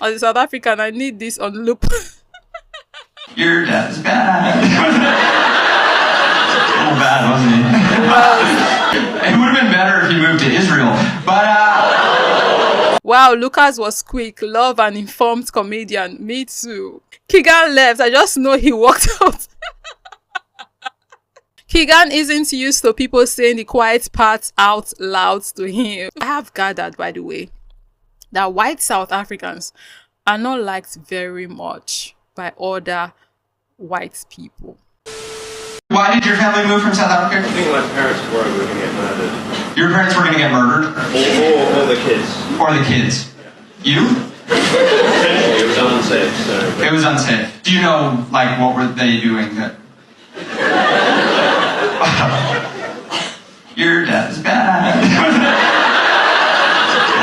As a South African, I need this on loop. Your dad's bad. A little bad, wasn't he? It would have been better if he moved to Israel. But, Wow, Lucas was quick. Love an informed comedian. Me too. Keegan left. I just know he walked out. Keegan isn't used to people saying the quiet parts out loud to him. I have gathered, by the way, that white South Africans are not liked very much by other white people. why did your family move from South Africa? I think my parents were going to get murdered. Your parents were going to get murdered? Or the kids. Or the kids? You? It was unsafe, so... It was unsafe. Do you know, like, what were they doing that... Your dad's bad. A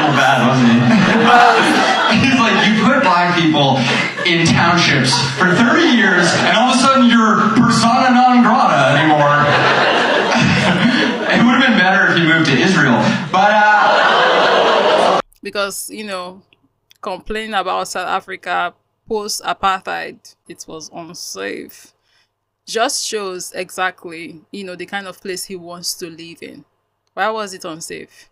little bad, wasn't he? He's like, you put black people in townships for 30 years, and all of a sudden you're persona non grata anymore. It would have been better if you moved to Israel, but because, you know, complaining about South Africa post-apartheid, it was unsafe, just shows exactly, you know, the kind of place he wants to live in. Why was it unsafe?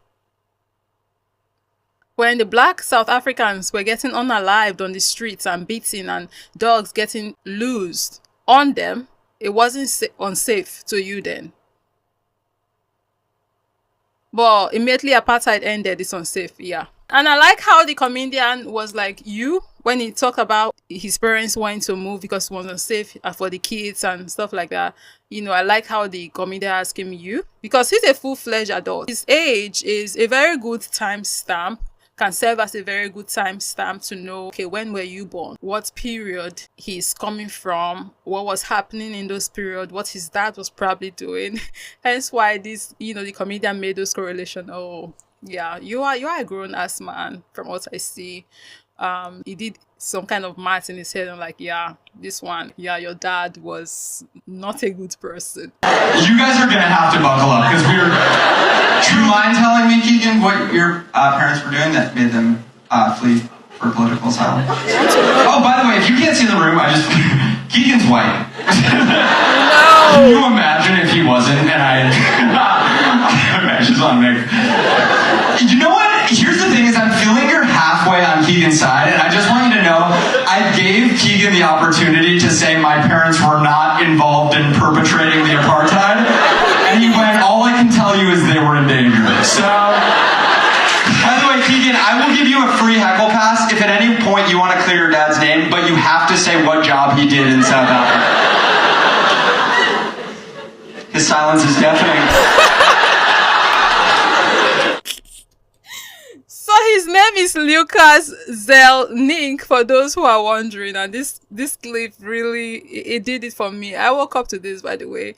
When the black South Africans were getting unalived on the streets and beaten and dogs getting loosed on them, it wasn't unsafe to you then. But immediately apartheid ended, it's unsafe, yeah. And I like how the comedian was like, you, when he talked about his parents wanting to move because it was unsafe for the kids and stuff like that. You know, I like how the comedian asked him, you, because he's a full-fledged adult. His age is a very good time stamp, can serve as a very good time stamp to know, okay, when were you born? What period he's coming from? What was happening in those periods? What his dad was probably doing? Hence why this, you know, the comedian made those correlation. Oh, yeah, you are a grown-ass man from what I see. He did some kind of math in his head. I'm like, yeah, this one, yeah, your dad was not a good person. you guys are gonna have to buckle up because we're. Do you mind telling me, Keegan, what your parents were doing that made them flee for political asylum? Oh, by the way, if you can't see the room, Keegan's white. No. Can you imagine if he wasn't? And okay, she's on me. You know what? Here's the thing is I'm feeling you're halfway on Keegan's side, and I just want you to know I gave Keegan the opportunity to say my parents were not involved in perpetrating the apartheid, and he went, all I can tell you is they were in danger. So, by the way, Keegan, I will give you a free heckle pass if at any point you want to clear your dad's name, but you have to say what job he did in South Africa. His silence is deafening. So his name is Lucas Zelnick, for those who are wondering, and this clip really, it did it for me. I woke up to this, by the way.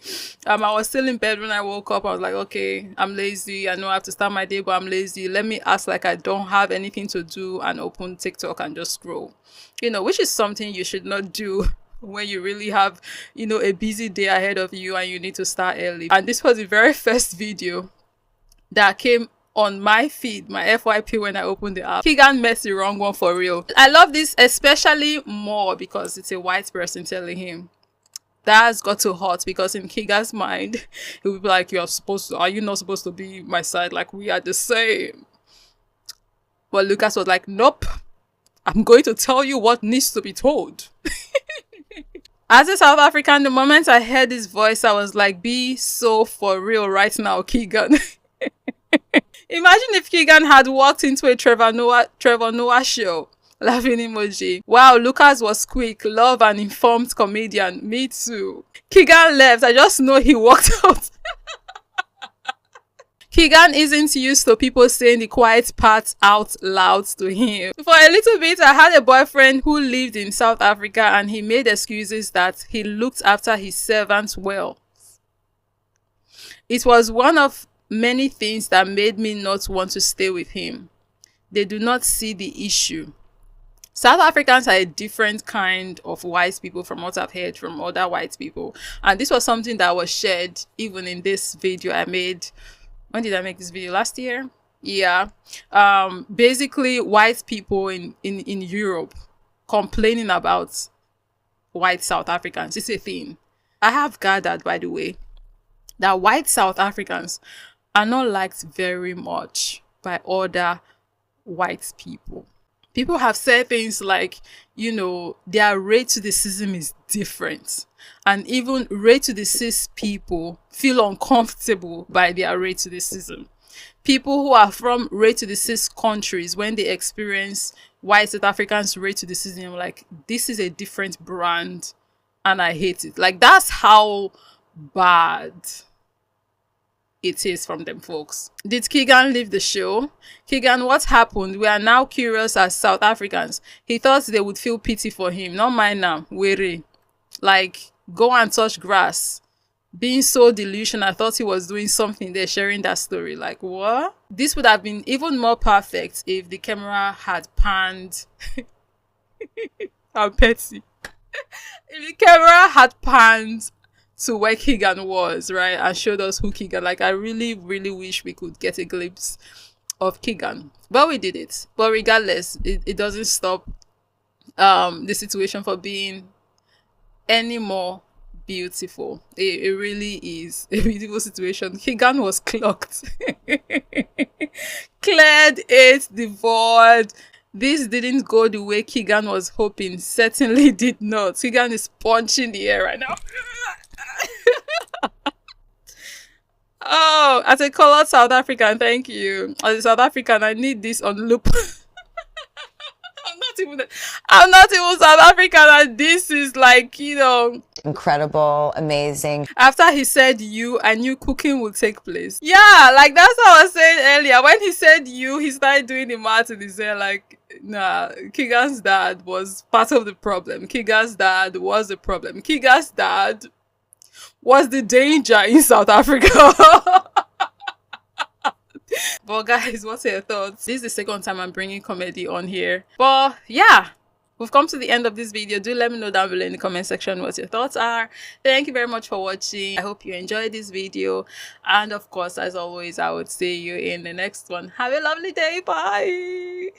I was still in bed when I woke up. I was like, okay, I'm lazy. I know I have to start my day, but I'm lazy. Let me act like I don't have anything to do and open TikTok and just scroll. You know, which is something you should not do when you really have, you know, a busy day ahead of you and you need to start early. And this was the very first video that came on my feed, my FYP, when I opened the app. Keegan messed the wrong one for real. I love this especially more because it's a white person telling him. That has got too hot because in Keegan's mind, he would be like, are you not supposed to be my side? Like, we are the same. But Lucas was like, nope. I'm going to tell you what needs to be told. As a South African, the moment I heard his voice, I was like, be so for real right now, Keegan. Imagine if Keegan had walked into a Trevor Noah show. Laughing emoji. Wow, Lucas was quick. Love an informed comedian. Me too. Keegan left. I just know he walked out. Keegan isn't used to people saying the quiet parts out loud to him. For a little bit, I had a boyfriend who lived in South Africa and he made excuses that he looked after his servants well. It was one of many things that made me not want to stay with him. They do not see the issue. South Africans are a different kind of white people from what I've heard from other white people. And this was something that was shared even in this video I made. When did I make this video? Last year? Yeah. Basically white people in Europe complaining about white South Africans is a thing. I have gathered, by the way, that white South Africans are not liked very much by other white people. People have said things like, their rate to the system is different. And even rate to the cis people feel uncomfortable by their rate to the system. People who are from rate to the cis countries, when they experience white South Africans rate to the system, like, this is a different brand and I hate it. Like, that's how bad it is from them folks. Did Keegan leave the show? Keegan, what happened? We are now curious as South Africans. He thought they would feel pity for him. Not mine now. Weary. Like, go and touch grass. Being so delusional, I thought he was doing something there, sharing that story. Like, what? This would have been even more perfect if the camera had panned. I'm petty. If the camera had panned to where Keegan was, right, and showed us who Keegan, like, I really, really wish we could get a glimpse of Keegan. But we did it. But regardless, it doesn't stop the situation for being any more beautiful. It really is a beautiful situation. Keegan was clocked. Cleared it, devoured. This didn't go the way Keegan was hoping. Certainly did not. Keegan is punching the air right now. Oh, as a colored South African, thank you. As a South African, I need this on loop. I'm not even South African, and this is like, incredible, amazing. After he said you, I knew cooking would take place. Yeah, like that's what I was saying earlier. When he said you, he started doing the math in his head, like, nah, Keegan's dad was part of the problem. Keegan's dad was the problem. Keegan's dad was the danger in South Africa. But guys, what's your thoughts? This is the second time I'm bringing comedy on here. But yeah, we've come to the end of this video. Do let me know down below in the comment section what your thoughts are. Thank you very much for watching. I hope you enjoyed this video. And of course, as always, I would see you in the next one. Have a lovely day. Bye.